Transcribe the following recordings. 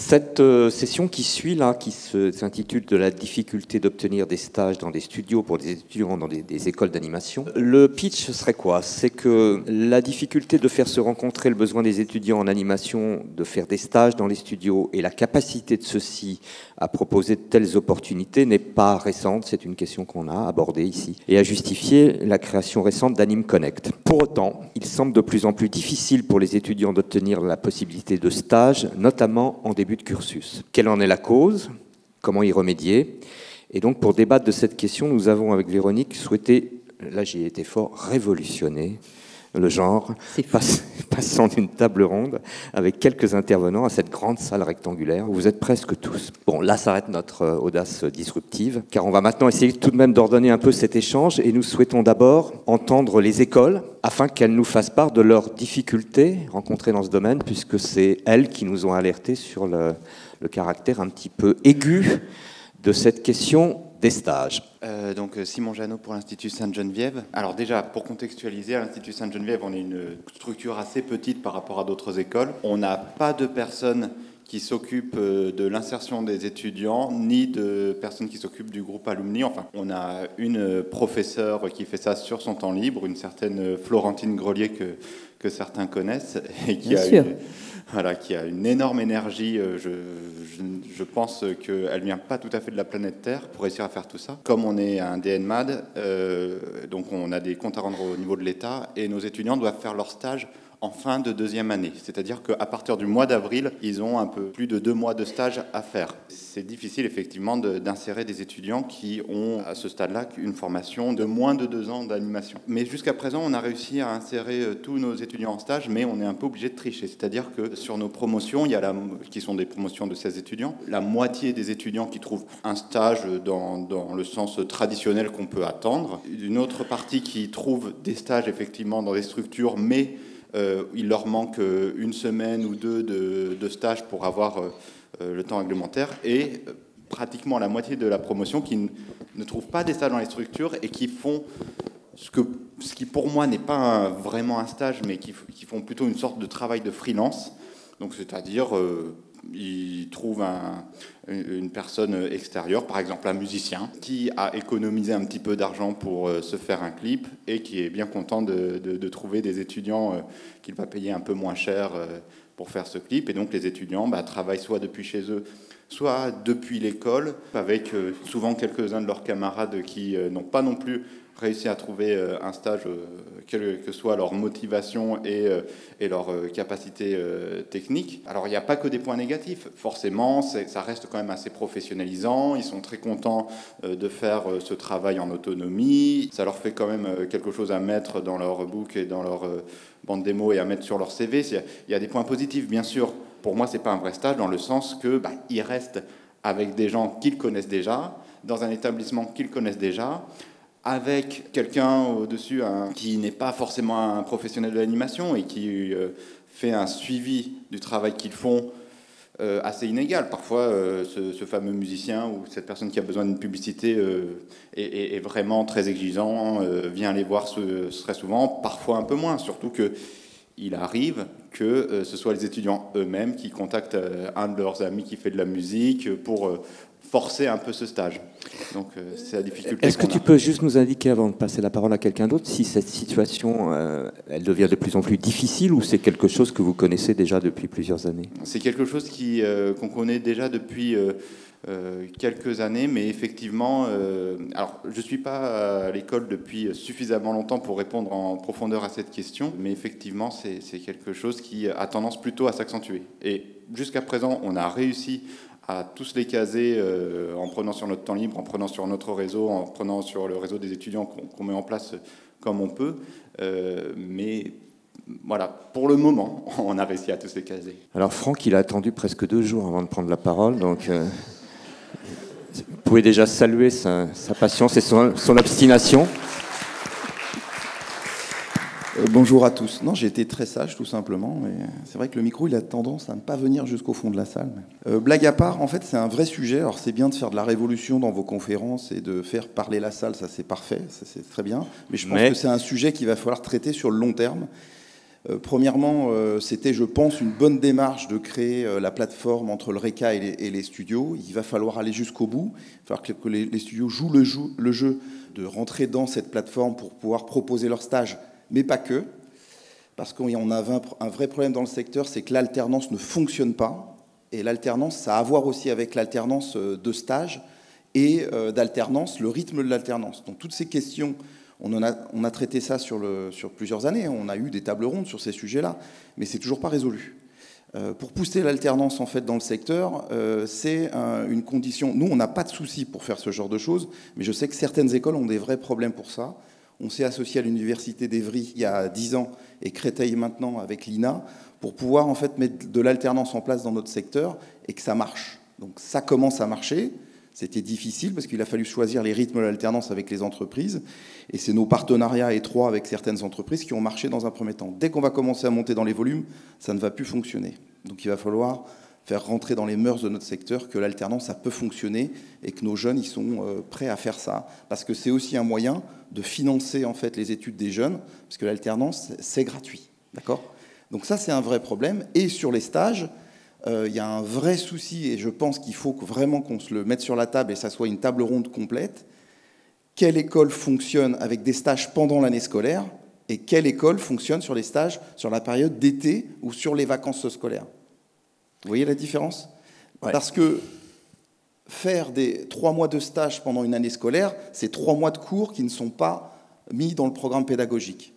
Cette session qui suit, là, qui s'intitule de la difficulté d'obtenir des stages dans des studios pour des étudiants dans des écoles d'animation. Le pitch serait quoi? C'est que la difficulté de faire se rencontrer le besoin des étudiants en animation, de faire des stages dans les studios et la capacité de ceux-ci à proposer de telles opportunités n'est pas récente. C'est une question qu'on a abordée ici et a justifié la création récente d'Anim Connect. Pour autant, il semble de plus en plus difficile pour les étudiants d'obtenir la possibilité de stage, notamment en début de cursus. Quelle en est la cause? Comment y remédier? Et donc, pour débattre de cette question, nous avons, avec Véronique, souhaité, là j'y ai été fort, révolutionner le genre, passant d'une table ronde avec quelques intervenants à cette grande salle rectangulaire où vous êtes presque tous. Bon, là s'arrête notre audace disruptive, car on va maintenant essayer tout de même d'ordonner un peu cet échange, et nous souhaitons d'abord entendre les écoles afin qu'elles nous fassent part de leurs difficultés rencontrées dans ce domaine, puisque c'est elles qui nous ont alertés sur le caractère un petit peu aigu de cette question des stages. Donc Simon Jeannot pour l'Institut Sainte-Geneviève. Alors déjà, pour contextualiser, à l'Institut Sainte-Geneviève, on est une structure assez petite par rapport à d'autres écoles. On n'a pas de personnes qui s'occupent de l'insertion des étudiants, ni de personnes qui s'occupent du groupe alumni. Enfin, on a une professeure qui fait ça sur son temps libre, une certaine Florentine Grelier que certains connaissent, et qui a une énorme énergie. Je pense qu'elle ne vient pas tout à fait de la planète Terre pour réussir à faire tout ça. Comme on est un DNMAD, donc on a des comptes à rendre au niveau de l'État, et nos étudiants doivent faire leur stage en fin de deuxième année. C'est-à-dire qu'à partir du mois d'avril, ils ont un peu plus de 2 mois de stage à faire. C'est difficile, effectivement, d'insérer des étudiants qui ont, à ce stade-là, une formation de moins de 2 ans d'animation. Mais jusqu'à présent, on a réussi à insérer tous nos étudiants en stage, mais on est un peu obligé de tricher. C'est-à-dire que sur nos promotions, il y a qui sont des promotions de 16 étudiants, la moitié des étudiants qui trouvent un stage dans le sens traditionnel qu'on peut attendre, une autre partie qui trouve des stages, effectivement, dans des structures, mais il leur manque 1 semaine ou 2 de stage pour avoir le temps réglementaire, et pratiquement la moitié de la promotion qui ne trouvent pas des stages dans les structures et qui font ce qui pour moi n'est pas vraiment un stage, mais qui font plutôt une sorte de travail de freelance. Donc c'est-à-dire ils trouvent une personne extérieure, par exemple un musicien, qui a économisé un petit peu d'argent pour se faire un clip et qui est bien content de trouver des étudiants qu'il va payer un peu moins cher pour faire ce clip. Et donc les étudiants travaillent soit depuis chez eux, soit depuis l'école, avec souvent quelques-uns de leurs camarades qui n'ont pas non plus réussi à trouver un stage, quelle que soit leur motivation et leur capacité technique. Alors, il n'y a pas que des points négatifs. Forcément, ça reste quand même assez professionnalisant. Ils sont très contents de faire ce travail en autonomie. Ça leur fait quand même quelque chose à mettre dans leur book et dans leur bande démo et à mettre sur leur CV. Il y a des points positifs, bien sûr. Pour moi, ce n'est pas un vrai stage dans le sens que ils restent avec des gens qu'ils connaissent déjà, dans un établissement qu'ils connaissent déjà, avec quelqu'un au-dessus qui n'est pas forcément un professionnel de l'animation et qui fait un suivi du travail qu'ils font assez inégal. Parfois, ce fameux musicien ou cette personne qui a besoin d'une publicité est vraiment très exigeant, vient les voir très souvent, parfois un peu moins, surtout qu'il arrive que ce soit les étudiants eux-mêmes qui contactent un de leurs amis qui fait de la musique pour forcer un peu ce stage. Donc c'est la difficulté. Est-ce que tu peux juste nous indiquer, avant de passer la parole à quelqu'un d'autre, si cette situation, elle devient de plus en plus difficile, ou c'est quelque chose que vous connaissez déjà depuis plusieurs années? C'est quelque chose qu'on connaît déjà depuis quelques années, mais effectivement, alors je ne suis pas à l'école depuis suffisamment longtemps pour répondre en profondeur à cette question, mais effectivement, c'est quelque chose qui a tendance plutôt à s'accentuer. Et jusqu'à présent, on a réussi à tous les caser en prenant sur notre temps libre, en prenant sur notre réseau, en prenant sur le réseau des étudiants qu'on met en place comme on peut. Mais voilà, pour le moment, on a réussi à tous les caser. Alors Franck, il a attendu presque 2 jours avant de prendre la parole, donc vous pouvez déjà saluer sa patience et son obstination. Bonjour à tous. Non, j'ai été très sage, tout simplement. Mais c'est vrai que le micro, il a tendance à ne pas venir jusqu'au fond de la salle. Blague à part, en fait, c'est un vrai sujet. Alors, c'est bien de faire de la révolution dans vos conférences et de faire parler la salle. Ça, c'est parfait. Ça, c'est très bien. Mais je pense que c'est un sujet qu'il va falloir traiter sur le long terme. Premièrement, c'était, je pense, une bonne démarche de créer la plateforme entre le RECA et les studios. Il va falloir aller jusqu'au bout. Il va falloir que les studios jouent le jeu de rentrer dans cette plateforme pour pouvoir proposer leurs stages, mais pas que. Parce qu'on a un vrai problème dans le secteur, c'est que l'alternance ne fonctionne pas. Et l'alternance, ça a à voir aussi avec l'alternance de stage et d'alternance, le rythme de l'alternance. Donc toutes ces questions... On a traité ça sur plusieurs années, on a eu des tables rondes sur ces sujets-là, mais c'est toujours pas résolu. Pour pousser l'alternance en fait dans le secteur, c'est une condition. Nous, on n'a pas de souci pour faire ce genre de choses, mais je sais que certaines écoles ont des vrais problèmes pour ça. On s'est associé à l'université d'Evry il y a 10 ans et Créteil maintenant avec l'INA pour pouvoir en fait mettre de l'alternance en place dans notre secteur et que ça marche. Donc ça commence à marcher. C'était difficile parce qu'il a fallu choisir les rythmes de l'alternance avec les entreprises. Et c'est nos partenariats étroits avec certaines entreprises qui ont marché dans un premier temps. Dès qu'on va commencer à monter dans les volumes, ça ne va plus fonctionner. Donc il va falloir faire rentrer dans les mœurs de notre secteur que l'alternance, ça peut fonctionner et que nos jeunes, ils sont prêts à faire ça. Parce que c'est aussi un moyen de financer en fait les études des jeunes, parce que l'alternance, c'est gratuit. D'accord ? Donc ça, c'est un vrai problème. Et sur les stages... il y a un vrai souci, et je pense qu'il faut vraiment qu'on se le mette sur la table et que ça soit une table ronde complète. Quelle école fonctionne avec des stages pendant l'année scolaire et quelle école fonctionne sur les stages sur la période d'été ou sur les vacances scolaires? Vous voyez la différence? Ouais. Parce que faire 3 mois de stage pendant une année scolaire, c'est 3 mois de cours qui ne sont pas mis dans le programme pédagogique.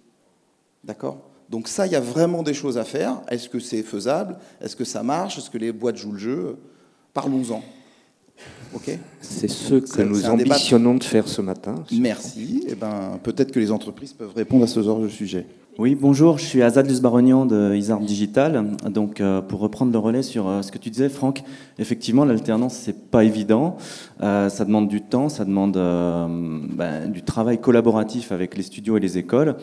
D'accord ? Donc ça, il y a vraiment des choses à faire. Est-ce que c'est faisable? Est-ce que ça marche? Est-ce que les boîtes jouent le jeu? Parlons-en. Okay, c'est ce que nous ambitionnons de faire ce matin. Merci. Eh ben, peut-être que les entreprises peuvent répondre à ce genre de sujet. Oui, bonjour, je suis Azad Lusbaronian de Isard Digital. Donc, pour reprendre le relais sur ce que tu disais, Franck, effectivement, l'alternance, c'est pas évident. Ça demande du temps, ça demande du travail collaboratif avec les studios et les écoles.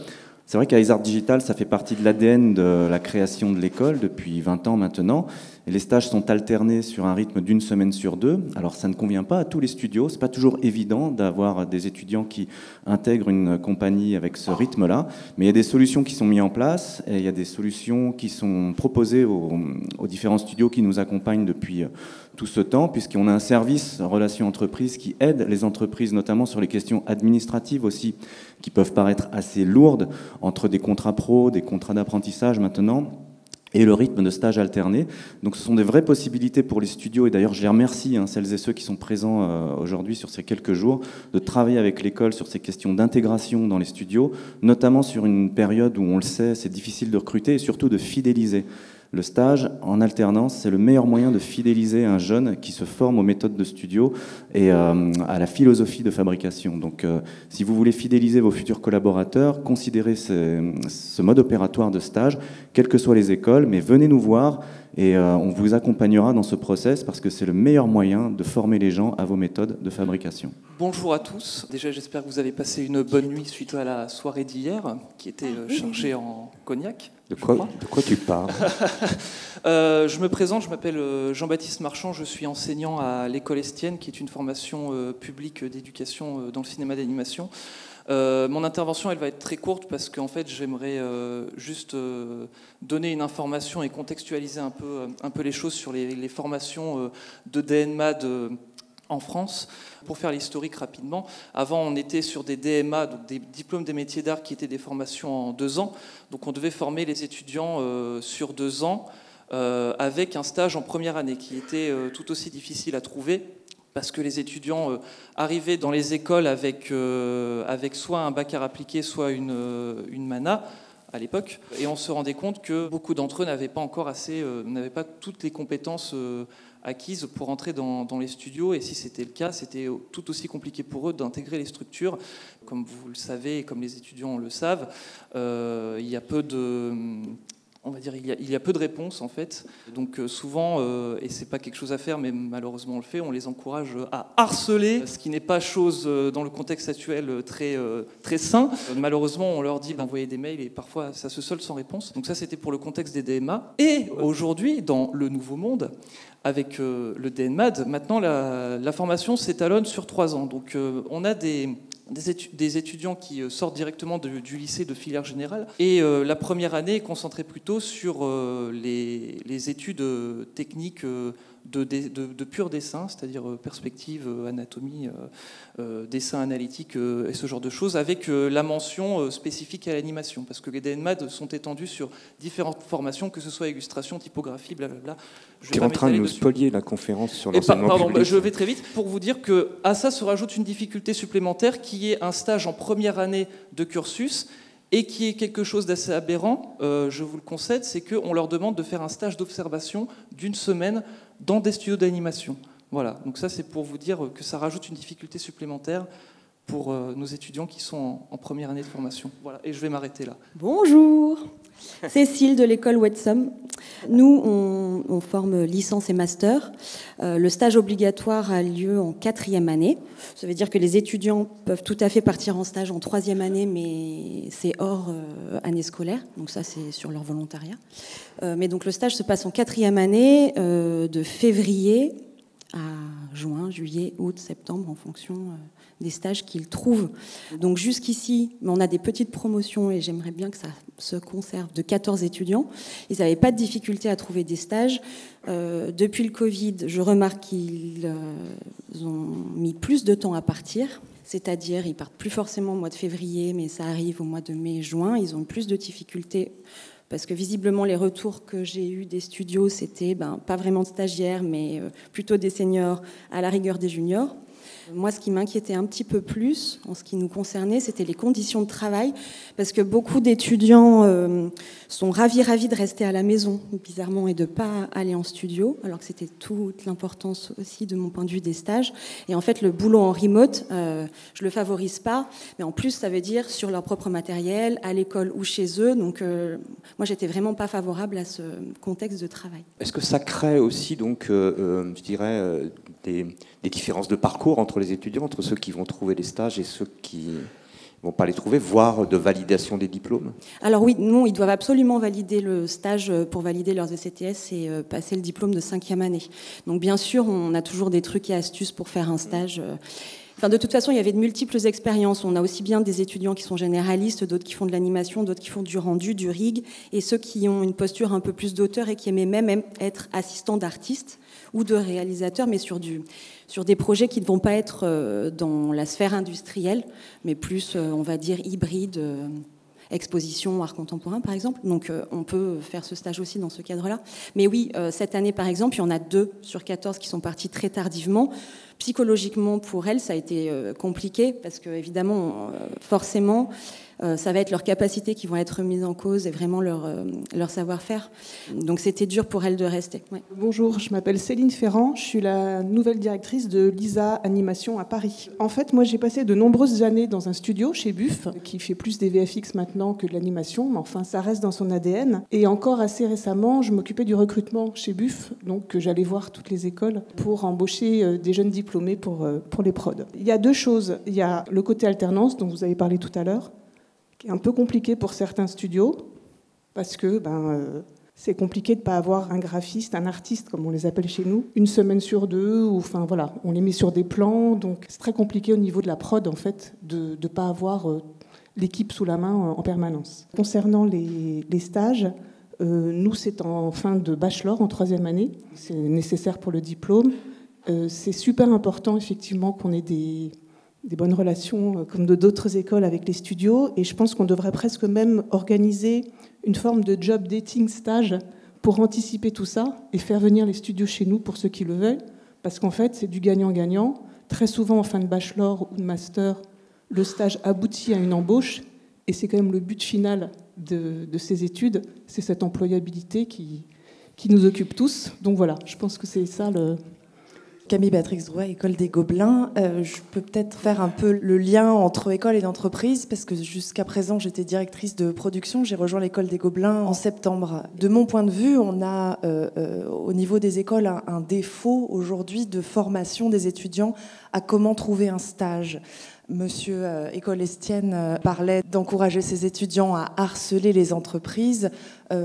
C'est vrai qu'à Isard Digital, ça fait partie de l'ADN de la création de l'école depuis 20 ans maintenant. Et les stages sont alternés sur un rythme d'1 semaine sur 2. Alors ça ne convient pas à tous les studios. C'est pas toujours évident d'avoir des étudiants qui intègrent une compagnie avec ce rythme-là. Mais il y a des solutions qui sont mises en place et il y a des solutions qui sont proposées aux différents studios qui nous accompagnent depuis tout ce temps, puisqu'on a un service relations entreprises qui aide les entreprises, notamment sur les questions administratives aussi, qui peuvent paraître assez lourdes, entre des contrats pro, des contrats d'apprentissage maintenant, et le rythme de stage alterné. Donc ce sont des vraies possibilités pour les studios, et d'ailleurs je les remercie, celles et ceux qui sont présents aujourd'hui sur ces quelques jours, de travailler avec l'école sur ces questions d'intégration dans les studios, notamment sur une période où on le sait, c'est difficile de recruter et surtout de fidéliser. Le stage en alternance, c'est le meilleur moyen de fidéliser un jeune qui se forme aux méthodes de studio et à la philosophie de fabrication. Donc, si vous voulez fidéliser vos futurs collaborateurs, considérez ce mode opératoire de stage, quelles que soient les écoles, mais venez nous voir et on vous accompagnera dans ce process parce que c'est le meilleur moyen de former les gens à vos méthodes de fabrication. Bonjour à tous. Déjà, j'espère que vous avez passé une bonne nuit suite à la soirée d'hier, qui était chargée en cognac. De quoi tu parles? Je me présente, je m'appelle Jean-Baptiste Marchand, je suis enseignant à l'École Estienne, qui est une formation publique d'éducation dans le cinéma d'animation. Mon intervention, elle va être très courte parce qu'en fait, j'aimerais juste donner une information et contextualiser un peu les choses sur les formations de DNMAD en France. Pour faire l'historique rapidement, avant on était sur des DMA, donc des diplômes des métiers d'art qui étaient des formations en 2 ans. Donc on devait former les étudiants sur 2 ans avec un stage en première année qui était tout aussi difficile à trouver parce que les étudiants arrivaient dans les écoles avec soit un bac à appliquer, soit une mana à l'époque, et on se rendait compte que beaucoup d'entre eux n'avaient pas toutes les compétences acquises pour entrer dans les studios, et si c'était le cas, c'était tout aussi compliqué pour eux d'intégrer les structures. Comme vous le savez et comme les étudiants le savent, il y a peu de... On va dire, il y a peu de réponses en fait. Donc souvent, et c'est pas quelque chose à faire, mais malheureusement on le fait, on les encourage à harceler, ce qui n'est pas chose dans le contexte actuel très sain. Malheureusement, on leur dit d'envoyer des mails et parfois ça se solde sans réponse. Donc ça, c'était pour le contexte des DMA. Et aujourd'hui, dans le nouveau monde, avec le DNMAD, maintenant la formation s'étalonne sur 3 ans. Donc on a des des étudiants qui sortent directement du lycée de filière générale. Et la première année est concentrée plutôt sur les études techniques de pur dessin, c'est-à-dire perspective, anatomie, dessin analytique et ce genre de choses, avec la mention spécifique à l'animation, parce que les DNMAD sont étendus sur différentes formations, que ce soit illustration, typographie, blablabla. Tu es en train de nous spolier la conférence sur l'enseignement public. Je vais très vite pour vous dire qu'à ça se rajoute une difficulté supplémentaire qui est un stage en première année de cursus et qui est quelque chose d'assez aberrant, je vous le concède, c'est qu'on leur demande de faire un stage d'observation d'une semaine dans des studios d'animation. Voilà, donc ça c'est pour vous dire que ça rajoute une difficulté supplémentaire pour nos étudiants qui sont en première année de formation. Voilà, et je vais m'arrêter là. Bonjour, Cécile de l'école Wetsum. Nous, on forme licence et master. Le stage obligatoire a lieu en 4e année. Ça veut dire que les étudiants peuvent tout à fait partir en stage en 3e année, mais c'est hors année scolaire. Donc ça, c'est sur leur volontariat. Mais donc le stage se passe en 4e année, de février à juin, juillet, août, septembre, en fonction des stages qu'ils trouvent. Donc jusqu'ici, on a des petites promotions et j'aimerais bien que ça se conserve de 14 étudiants. Ils n'avaient pas de difficulté à trouver des stages. Depuis le Covid, je remarque qu'ils ont mis plus de temps à partir. C'est-à-dire, ils partent plus forcément au mois de février, mais ça arrive au mois de mai, juin. Ils ont plus de difficultés parce que visiblement, les retours que j'ai eus des studios, c'était pas vraiment de stagiaires, mais plutôt des seniors, à la rigueur des juniors. Moi, ce qui m'inquiétait un petit peu plus, en ce qui nous concernait, c'était les conditions de travail, parce que beaucoup d'étudiants sont ravis de rester à la maison, bizarrement, et de ne pas aller en studio, alors que c'était toute l'importance aussi, de mon point de vue, des stages. Et en fait, le boulot en remote, je ne le favorise pas, mais en plus, ça veut dire sur leur propre matériel, à l'école ou chez eux. Donc, moi, j'étais vraiment pas favorable à ce contexte de travail. Est-ce que ça crée aussi, donc, je dirais, des différences de parcours entre les étudiants, entre ceux qui vont trouver des stages et ceux qui ne vont pas les trouver, voire de validation des diplômes? Alors oui, non, ils doivent absolument valider le stage pour valider leurs ECTS et passer le diplôme de 5e année. Donc bien sûr, on a toujours des trucs et astuces pour faire un stage. Enfin, de toute façon, il y avait de multiples expériences. On a aussi bien des étudiants qui sont généralistes, d'autres qui font de l'animation, d'autres qui font du rendu, du rig, et ceux qui ont une posture un peu plus d'auteur et qui aimaient même être assistants d'artistes ou de réalisateurs, mais sur des projets qui ne vont pas être dans la sphère industrielle, mais plus, on va dire, hybride, exposition, art contemporain, par exemple. Donc, on peut faire ce stage aussi dans ce cadre-là. Mais oui, cette année, par exemple, il y en a 2 sur 14 qui sont partis très tardivement. Psychologiquement, pour elles, ça a été compliqué, parce que, évidemment, forcément, ça va être leurs capacités qui vont être mises en cause et vraiment leur savoir-faire. Donc c'était dur pour elles de rester. Ouais. Bonjour, je m'appelle Céline Ferrand, je suis la nouvelle directrice de l'ISA Animation à Paris. En fait, moi j'ai passé de nombreuses années dans un studio chez Buff, qui fait plus des VFX maintenant que de l'animation, mais enfin ça reste dans son ADN. Et encore assez récemment, je m'occupais du recrutement chez Buff, donc j'allais voir toutes les écoles pour embaucher des jeunes diplômés pour les prods. Il y a 2 choses, il y a le côté alternance dont vous avez parlé tout à l'heure, qui est un peu compliqué pour certains studios, parce que c'est compliqué de ne pas avoir un graphiste, un artiste, comme on les appelle chez nous, une semaine sur 2, ou enfin voilà, on les met sur des plans, donc c'est très compliqué au niveau de la prod, en fait, de ne pas avoir l'équipe sous la main en permanence. Concernant les stages, nous, c'est en fin de bachelor, en 3e année, c'est nécessaire pour le diplôme. C'est super important, effectivement, qu'on ait des bonnes relations, comme de d'autres écoles, avec les studios. Et je pense qu'on devrait presque même organiser une forme de job dating stage pour anticiper tout ça et faire venir les studios chez nous pour ceux qui le veulent. Parce qu'en fait, c'est du gagnant-gagnant. Très souvent, en fin de bachelor ou de master, le stage aboutit à une embauche. Et c'est quand même le but final de ces études. C'est cette employabilité qui nous occupe tous. Donc voilà, je pense que c'est ça le... Camille Béatrix Drouet, École des Gobelins. Je peux peut-être faire un peu le lien entre école et entreprise, parce que jusqu'à présent, j'étais directrice de production. J'ai rejoint l'École des Gobelins en septembre. De mon point de vue, on a, au niveau des écoles, un défaut aujourd'hui de formation des étudiants à comment trouver un stage. Monsieur École Estienne parlait d'encourager ses étudiants à harceler les entreprises.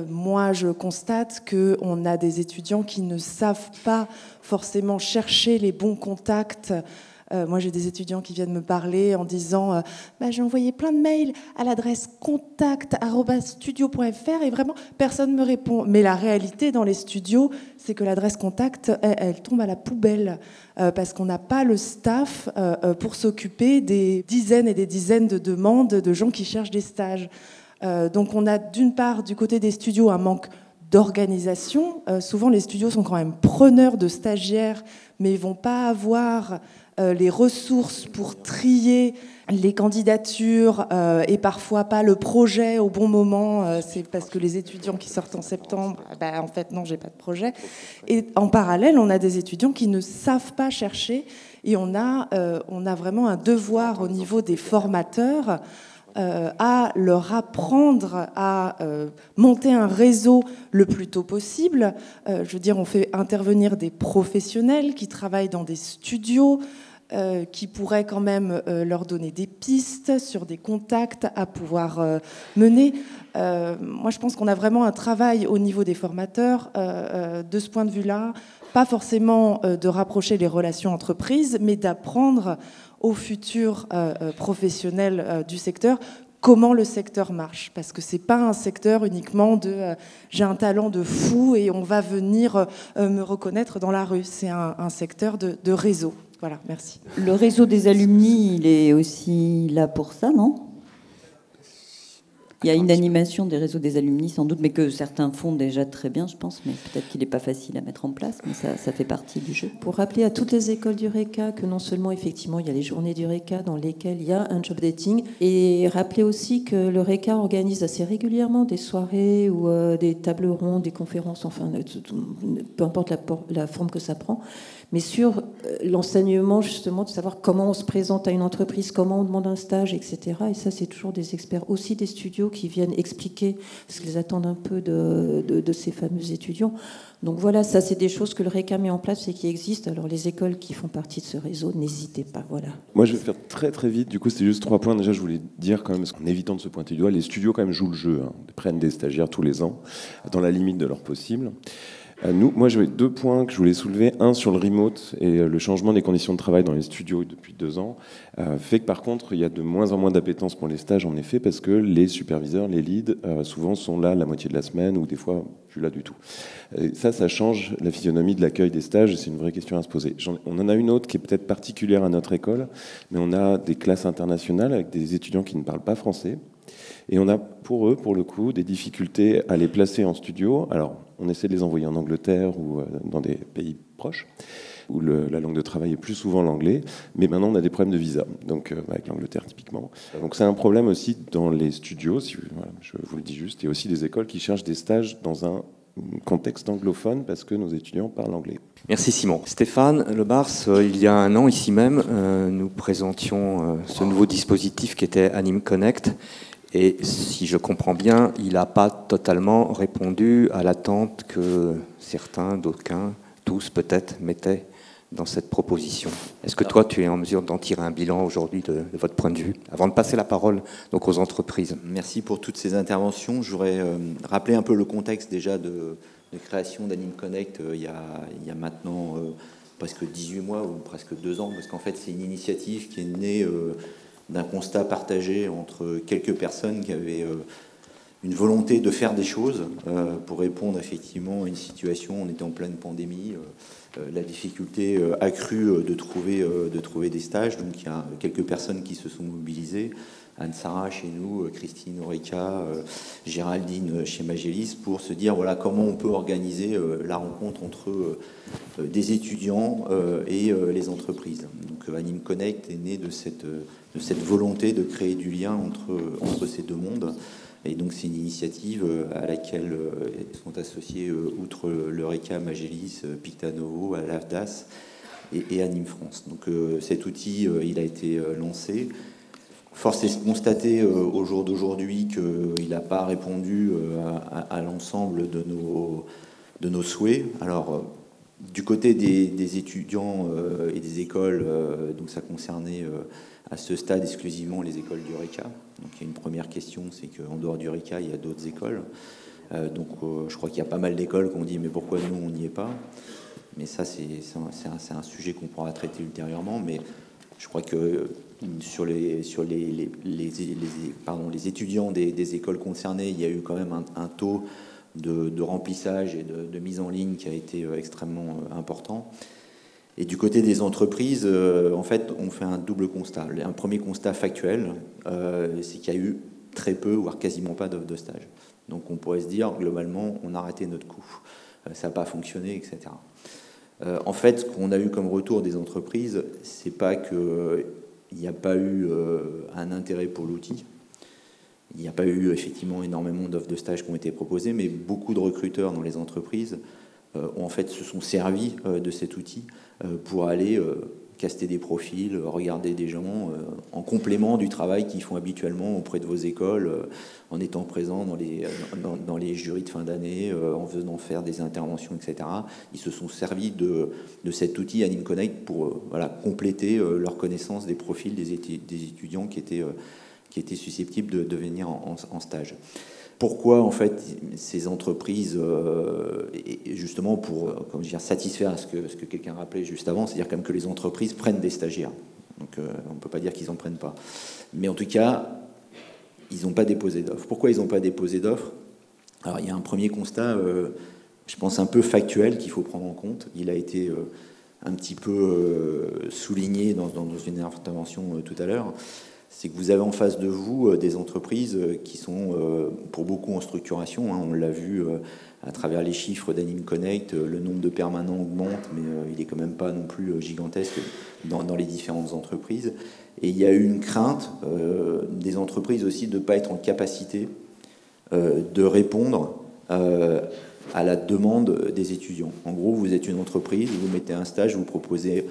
Moi, je constate qu'on a des étudiants qui ne savent pas forcément chercher les bons contacts Moi, j'ai des étudiants qui viennent me parler en disant j'ai envoyé plein de mails à l'adresse contact@studio.fr et vraiment, personne ne me répond. Mais la réalité dans les studios, c'est que l'adresse contact, elle tombe à la poubelle parce qu'on n'a pas le staff pour s'occuper des dizaines et des dizaines de demandes de gens qui cherchent des stages. Donc on a d'une part, du côté des studios, un manque d'organisation. Souvent, les studios sont quand même preneurs de stagiaires, mais ils ne vont pas avoir les ressources pour trier les candidatures et parfois pas le projet au bon moment. C'est parce que les étudiants qui sortent en septembre, en fait, non, j'ai pas de projet. Et en parallèle, on a des étudiants qui ne savent pas chercher et on a vraiment un devoir au niveau des formateurs à leur apprendre à monter un réseau le plus tôt possible. Je veux dire, on fait intervenir des professionnels qui travaillent dans des studios, qui pourraient quand même leur donner des pistes sur des contacts à pouvoir mener. Moi, je pense qu'on a vraiment un travail au niveau des formateurs de ce point de vue-là, pas forcément de rapprocher les relations entreprises, mais d'apprendre aux futurs professionnels du secteur comment le secteur marche. Parce que c'est pas un secteur uniquement de j'ai un talent de fou et on va venir me reconnaître dans la rue. C'est un secteur de réseau. Voilà, merci. Le réseau des alumni, il est aussi là pour ça, non ? Il y a une animation des réseaux des alumni, sans doute, mais que certains font déjà très bien, je pense, mais peut-être qu'il n'est pas facile à mettre en place, mais ça fait partie du jeu. Pour rappeler à toutes les écoles du RECA que non seulement, effectivement, il y a les journées du RECA dans lesquelles il y a un job dating, et rappeler aussi que le RECA organise assez régulièrement des soirées ou des tables rondes, des conférences, enfin, peu importe la forme que ça prend, mais sur l'enseignement, justement, de savoir comment on se présente à une entreprise, comment on demande un stage, etc. Et ça, c'est toujours des experts aussi des studios qui viennent expliquer ce qu'ils attendent un peu de ces fameux étudiants. Donc voilà, ça, c'est des choses que le RECA met en place et qui existent. Alors les écoles qui font partie de ce réseau, n'hésitez pas, voilà. Moi, je vais faire très très vite. Du coup, c'était juste 3 points. Déjà, je voulais dire quand même, en évitant de se pointer du doigt, les studios quand même jouent le jeu, hein. Ils prennent des stagiaires tous les ans, dans la limite de leur possible. Moi, j'avais 2 points que je voulais soulever. Un, sur le remote et le changement des conditions de travail dans les studios depuis 2 ans, fait que par contre, il y a de moins en moins d'appétence pour les stages, en effet, parce que les superviseurs, les leads, souvent sont là la moitié de la semaine ou des fois plus là du tout. Et ça change la physionomie de l'accueil des stages et c'est une vraie question à se poser. On en a une autre qui est peut-être particulière à notre école, mais on a des classes internationales avec des étudiants qui ne parlent pas français. Et on a pour eux, pour le coup, des difficultés à les placer en studio. Alors, on essaie de les envoyer en Angleterre ou dans des pays proches, où la langue de travail est plus souvent l'anglais. Mais maintenant, on a des problèmes de visa, donc avec l'Angleterre typiquement. Donc c'est un problème aussi dans les studios, voilà, je vous le dis juste, et aussi des écoles qui cherchent des stages dans un contexte anglophone parce que nos étudiants parlent anglais. Merci Simon. Stéphane Lebars, il y a 1 an, ici même, nous présentions ce nouveau dispositif qui était Anime Connect. Et si je comprends bien, il n'a pas totalement répondu à l'attente que certains, d'aucuns, tous peut-être, mettaient dans cette proposition. Est-ce que toi, tu es en mesure d'en tirer un bilan aujourd'hui de votre point de vue, avant de passer la parole donc, aux entreprises ? Merci pour toutes ces interventions. Je voudrais rappeler un peu le contexte déjà de création d'Anime Connect il y a maintenant presque 18 mois ou presque 2 ans, parce qu'en fait, c'est une initiative qui est née d'un constat partagé entre quelques personnes qui avaient une volonté de faire des choses pour répondre effectivement à une situation. On était en pleine pandémie, la difficulté accrue de trouver des stages. Donc il y a quelques personnes qui se sont mobilisées. Anne-Sara chez nous, Christine Oreca, Géraldine chez Magélis, pour se dire voilà comment on peut organiser la rencontre entre des étudiants et les entreprises. Donc Anime Connect est né de cette volonté de créer du lien entre ces 2 mondes. Et donc c'est une initiative à laquelle sont associés, outre l'Eureka, Magélis, Pictanovo, l'AFDAS et Anime France. Donc cet outil, il a été lancé. Force est de constater au jour d'aujourd'hui qu'il n'a pas répondu à l'ensemble de nos souhaits. Alors, du côté des étudiants et des écoles, donc ça concernait à ce stade exclusivement les écoles du RECA. Donc il y a une première question, c'est qu'en dehors du RECA, il y a d'autres écoles. Donc je crois qu'il y a pas mal d'écoles qui ont dit mais pourquoi nous on n'y est pas ? Mais ça c'est un sujet qu'on pourra traiter ultérieurement. Mais Je crois que sur les étudiants des écoles concernées, il y a eu quand même un taux de remplissage et de mise en ligne qui a été extrêmement important. Et du côté des entreprises, en fait, on fait un double constat. Un premier constat factuel, c'est qu'il y a eu très peu, voire quasiment pas d'offres de stage. Donc on pourrait se dire, globalement, on a raté notre coup. Ça n'a pas fonctionné, etc. En fait, ce qu'on a eu comme retour des entreprises, c'est pas qu'il n'y a pas eu un intérêt pour l'outil. Il n'y a pas eu effectivement énormément d'offres de stage qui ont été proposées, mais beaucoup de recruteurs dans les entreprises en fait, se sont servis de cet outil pour aller caster des profils, regarder des gens en complément du travail qu'ils font habituellement auprès de vos écoles, en étant présents dans les jurys de fin d'année, en venant faire des interventions, etc. Ils se sont servis de cet outil Anime Connect pour compléter leur connaissance des profils des étudiants qui étaient susceptibles de venir en stage. Pourquoi, en fait, ces entreprises, justement pour satisfaire ce que quelqu'un rappelait juste avant, c'est-à-dire quand même que les entreprises prennent des stagiaires. Donc on ne peut pas dire qu'ils n'en prennent pas. Mais en tout cas, ils n'ont pas déposé d'offres. Pourquoi ils n'ont pas déposé d'offres? Alors il y a un premier constat, je pense un peu factuel, qu'il faut prendre en compte. Il a été un petit peu souligné dans une intervention tout à l'heure. C'est que vous avez en face de vous des entreprises qui sont pour beaucoup en structuration. On l'a vu à travers les chiffres d'Anime Connect, le nombre de permanents augmente, mais il n'est quand même pas non plus gigantesque dans les différentes entreprises. Et il y a eu une crainte des entreprises aussi de ne pas être en capacité de répondre à la demande des étudiants. En gros, vous êtes une entreprise, vous mettez un stage, vous proposez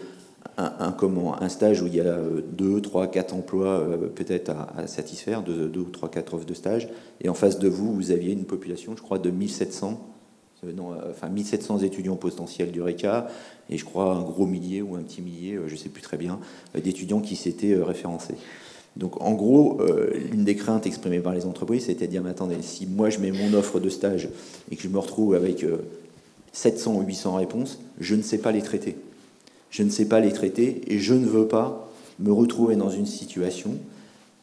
un stage où il y a 2, 3, 4 emplois peut-être à satisfaire, 2 ou 3, 4 offres de stage, et en face de vous, vous aviez une population, je crois, de 1700 étudiants potentiels du RECA, et je crois un gros millier ou un petit millier, je ne sais plus très bien, d'étudiants qui s'étaient référencés. Donc en gros, l'une des craintes exprimées par les entreprises, c'était de dire, mais attendez, si moi je mets mon offre de stage et que je me retrouve avec 700 ou 800 réponses, je ne sais pas les traiter. Je ne sais pas les traiter et je ne veux pas me retrouver dans une situation,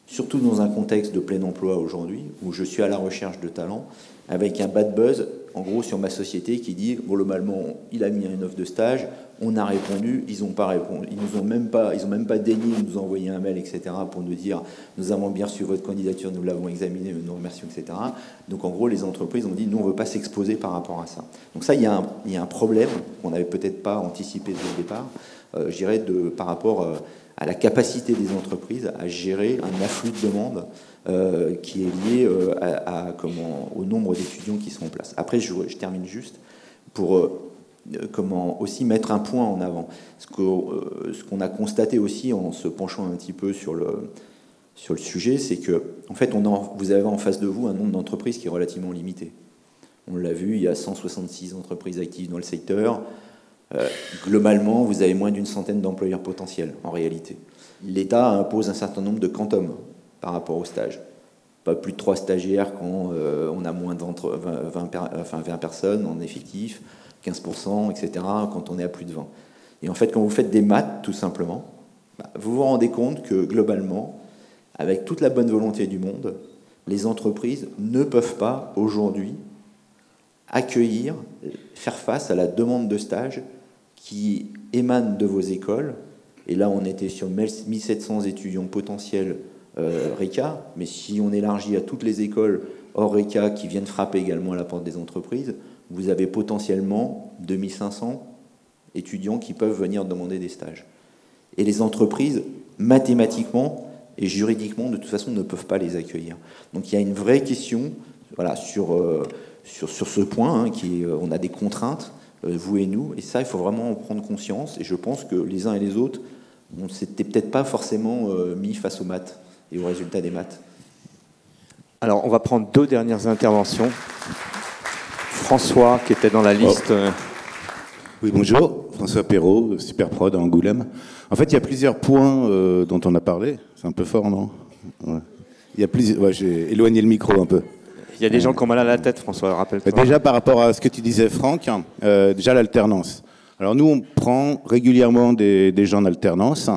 surtout dans un contexte de plein emploi aujourd'hui, où je suis à la recherche de talents, avec un bad buzz, en gros, sur ma société qui dit, globalement, il a mis une offre de stage, on a répondu, ils n'ont pas répondu, ils n'ont même pas daigné nous envoyer un mail, etc., pour nous dire, nous avons bien reçu votre candidature, nous l'avons examinée, nous remercions, etc. Donc, en gros, les entreprises ont dit, nous, on ne veut pas s'exposer par rapport à ça. Donc ça, il y a un problème qu'on n'avait peut-être pas anticipé dès le départ, je dirais, par rapport à la capacité des entreprises à gérer un afflux de demandes qui est lié au nombre d'étudiants qui sont en place. Après, je termine juste pour aussi mettre un point en avant. Ce qu'on a constaté aussi en se penchant un petit peu sur le sujet, c'est que en fait, vous avez en face de vous un nombre d'entreprises qui est relativement limité. On l'a vu, il y a 166 entreprises actives dans le secteur. Globalement, vous avez moins d'une centaine d'employeurs potentiels, en réalité. L'État impose un certain nombre de quantums par rapport au stage. Pas plus de 3 stagiaires quand on a moins de 20 personnes en effectif, 15%, etc., quand on est à plus de 20. Et en fait, quand vous faites des maths, tout simplement, vous vous rendez compte que, globalement, avec toute la bonne volonté du monde, les entreprises ne peuvent pas, aujourd'hui, accueillir, faire face à la demande de stage qui émane de vos écoles. Et là, on était sur 1700 étudiants potentiels RECA, mais si on élargit à toutes les écoles hors RECA qui viennent frapper également à la porte des entreprises, vous avez potentiellement 2500 étudiants qui peuvent venir demander des stages. Et les entreprises, mathématiquement et juridiquement, de toute façon, ne peuvent pas les accueillir. Donc il y a une vraie question sur ce point, on a des contraintes, vous et nous, et ça, il faut vraiment en prendre conscience, et je pense que les uns et les autres, on ne s'était peut-être pas forcément mis face aux maths et aux résultats des maths. Alors, on va prendre 2 dernières interventions. François, qui était dans la liste. Oui, bonjour, François Perrault, Superprod à Angoulême. En fait, il y a plusieurs points dont on a parlé. C'est un peu fort, non? Ouais. Il y a plusieurs... Ouais, j'ai éloigné le micro un peu. Il y a des gens qui ont mal à la tête, François, rappelle-toi. Déjà, par rapport à ce que tu disais, Franck, déjà l'alternance. Alors nous, on prend régulièrement des gens en alternance.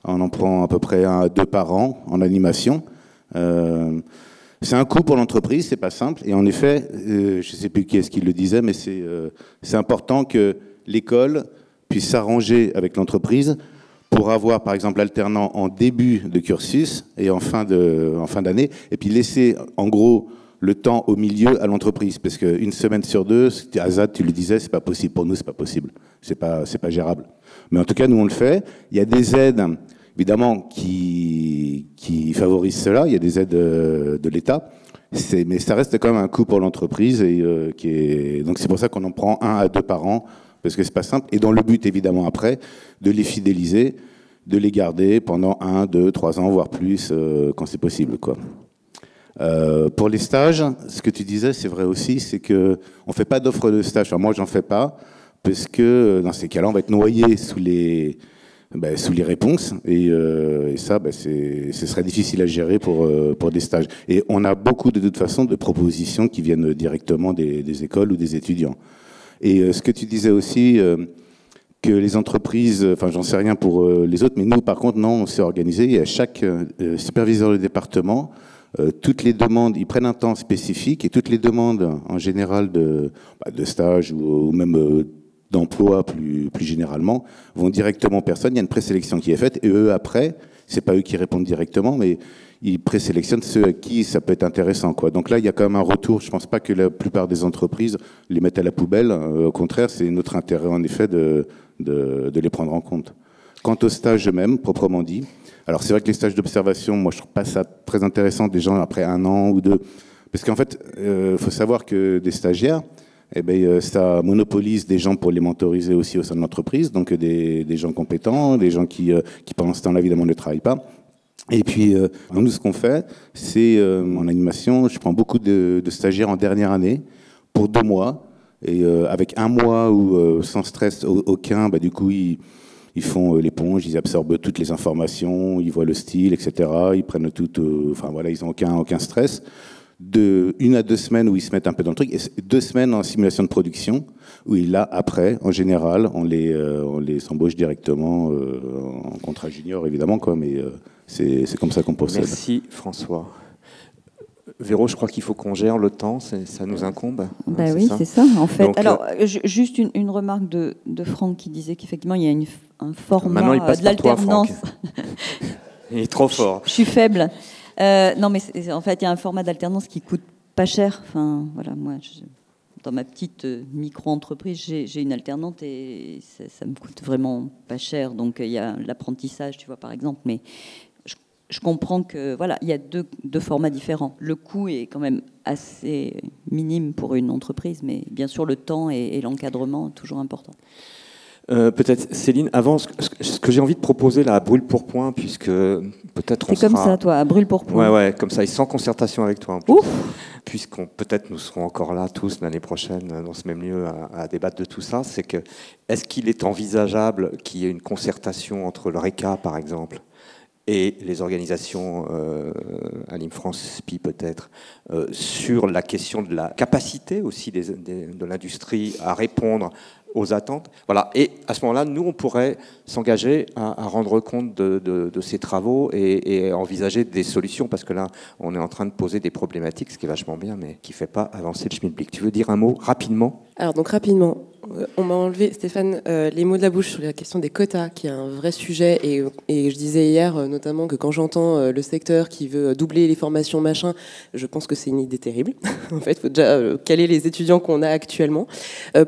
On en prend à peu près 1 à 2 par an en animation. C'est un coût pour l'entreprise, c'est pas simple. Et en effet, je ne sais plus qui est-ce qui le disait, mais c'est important que l'école puisse s'arranger avec l'entreprise pour avoir, par exemple, l'alternant en début de cursus et en fin d'année, et puis laisser, en gros, le temps au milieu à l'entreprise. Parce qu'une semaine sur 2, Azad, tu le disais, c'est pas possible. Pour nous, c'est pas possible. C'est pas gérable. Mais en tout cas, nous, on le fait. Il y a des aides, évidemment, qui favorisent cela. Il y a des aides de l'État. Mais ça reste quand même un coût pour l'entreprise. Donc, c'est pour ça qu'on en prend 1 à 2 par an, parce que c'est pas simple. Et dans le but, évidemment, après, de les fidéliser, de les garder pendant 1, 2, 3 ans, voire plus, quand c'est possible, quoi. Pour les stages, ce que tu disais, c'est vrai aussi, c'est que on fait pas d'offre de stage. Enfin, moi, j'en fais pas parce que dans ces cas-là, on va être noyé sous les réponses et ça, ce serait difficile à gérer pour des stages. Et on a beaucoup de toute façon de propositions qui viennent directement des écoles ou des étudiants. Et ce que tu disais aussi, que les entreprises, enfin, j'en sais rien pour les autres, mais nous, par contre, non, on s'est organisé. Et à chaque superviseur de département, toutes les demandes, ils prennent un temps spécifique et toutes les demandes en général de stage ou même d'emploi plus généralement vont directement aux personnes. Il y a une présélection qui est faite et eux après, c'est pas eux qui répondent directement, mais ils présélectionnent ceux à qui ça peut être intéressant, quoi. Donc là, il y a quand même un retour. Je pense pas que la plupart des entreprises les mettent à la poubelle. Au contraire, c'est notre intérêt en effet de les prendre en compte. Quant aux stages eux-mêmes, proprement dit, alors c'est vrai que les stages d'observation, moi je trouve pas ça très intéressant des gens après 1 an ou 2, parce qu'en fait, faut savoir que des stagiaires, ça monopolise des gens pour les mentoriser aussi au sein de l'entreprise, donc des gens compétents, des gens qui pendant ce temps-là évidemment ne travaillent pas. Et puis nous ce qu'on fait, c'est en animation, je prends beaucoup de stagiaires en dernière année pour 2 mois, et avec 1 mois où sans stress aucun, du coup ils font l'éponge, ils absorbent toutes les informations, ils voient le style, etc. Ils prennent tout, enfin voilà, ils n'ont aucun stress. De 1 à 2 semaines où ils se mettent un peu dans le truc, et 2 semaines en simulation de production, où là, après, en général, on les embauche directement en contrat junior, évidemment, quoi, mais c'est comme ça qu'on procède. Merci François. Véro, je crois qu'il faut qu'on gère le temps, ça nous incombe. Oui, c'est ça, en fait. Donc, alors, juste une remarque de Franck qui disait qu'effectivement, il y a un format maintenant, il passe de l'alternance. Il est trop fort. Je suis faible. Non, mais en fait, il y a un format d'alternance qui coûte pas cher. Enfin, voilà, moi, dans ma petite micro-entreprise, j'ai une alternante et ça me coûte vraiment pas cher. Donc, il y a l'apprentissage, tu vois, par exemple, mais je comprends que voilà, il y a deux formats différents. Le coût est quand même assez minime pour une entreprise, mais bien sûr le temps et l'encadrement toujours important. Peut-être Céline, avant, ce que j'ai envie de proposer là, à brûle pour point, puisque peut-être on sera... C'est comme ça, toi, à brûle pour point. Ouais, comme ça, et sans concertation avec toi en plus. Puisqu'on peut-être nous serons encore là tous l'année prochaine dans ce même lieu à débattre de tout ça. C'est que est-ce qu'il est envisageable qu'il y ait une concertation entre le RECA, par exemple, et les organisations Anim France, SPI peut-être, sur la question de la capacité aussi de l'industrie à répondre aux attentes. Voilà. Et à ce moment-là, nous, on pourrait s'engager à rendre compte de ces travaux et envisager des solutions, parce que là, on est en train de poser des problématiques, ce qui est vachement bien, mais qui ne fait pas avancer le schmilblick. Tu veux dire un mot rapidement ? Alors, donc rapidement, on m'a enlevé, Stéphane, les mots de la bouche sur la question des quotas, qui est un vrai sujet. Et je disais hier, notamment, que quand j'entends le secteur qui veut doubler les formations, machin, je pense que c'est une idée terrible. En fait, il faut déjà caler les étudiants qu'on a actuellement.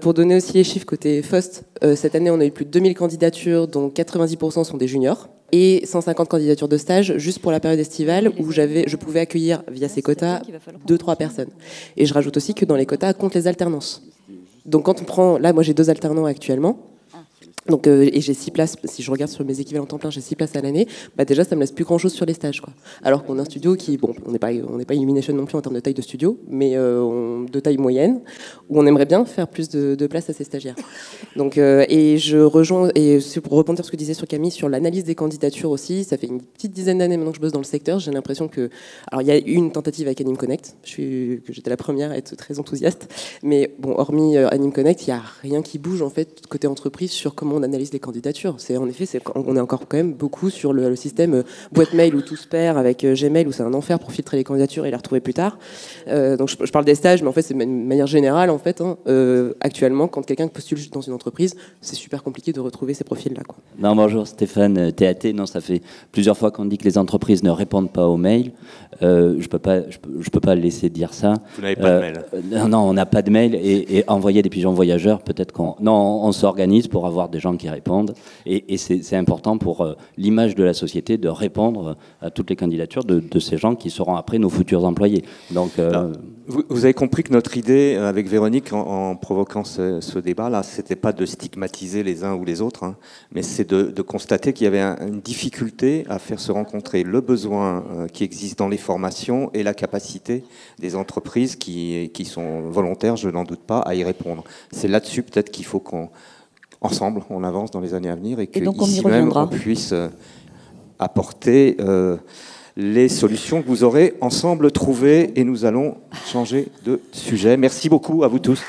Pour donner aussi les chiffres côté FOST, cette année, on a eu plus de 2000 candidatures, dont 90% sont des juniors. Et 150 candidatures de stage juste pour la période estivale où je pouvais accueillir via ces quotas 2-3 personnes. Et je rajoute aussi que dans les quotas comptent les alternances. Donc quand on prend, là moi j'ai 2 alternants actuellement, donc, et j'ai 6 places, si je regarde sur mes équivalents temps plein, j'ai 6 places à l'année, déjà ça me laisse plus grand chose sur les stages, quoi. Alors qu'on a un studio qui, bon, on n'est pas Illumination non plus en termes de taille de studio, mais de taille moyenne, où on aimerait bien faire plus de place à ces stagiaires. Donc, et je rejoins, et pour rebondir sur ce que disait sur Camille, sur l'analyse des candidatures aussi, ça fait une petite dizaine d'années maintenant que je bosse dans le secteur, j'ai l'impression que, alors il y a eu une tentative avec Anim Connect, que j'étais la première à être très enthousiaste, mais bon, hormis Anim Connect, il n'y a rien qui bouge en fait côté entreprise sur comment comment on analyse les candidatures. En effet, on est encore quand même beaucoup sur le système boîte mail où tout se perd avec Gmail, où c'est un enfer pour filtrer les candidatures et les retrouver plus tard. Donc je parle des stages, mais en fait c'est de manière générale. En fait, actuellement, quand quelqu'un postule dans une entreprise, c'est super compliqué de retrouver ces profils-là, quoi. Non, bonjour Stéphane, TAT. Non, ça fait plusieurs fois qu'on dit que les entreprises ne répondent pas aux mails. Je peux pas laisser dire ça. Vous n'avez pas de mail. Non, on n'a pas de mail et envoyer des pigeons voyageurs, peut-être on s'organise pour avoir des gens qui répondent et c'est important pour l'image de la société de répondre à toutes les candidatures de ces gens qui seront après nos futurs employés. Donc vous avez compris que notre idée avec Véronique en provoquant ce débat-là, c'était pas de stigmatiser les uns ou les autres, hein, mais c'est de constater qu'il y avait une difficulté à faire se rencontrer le besoin qui existe dans les formations et la capacité des entreprises qui sont volontaires, je n'en doute pas, à y répondre. C'est là-dessus peut-être qu'il faut qu'ensemble on avance dans les années à venir et qu'ici même on puisse apporter les solutions que vous aurez ensemble trouvées et nous allons changer de sujet. Merci beaucoup à vous tous.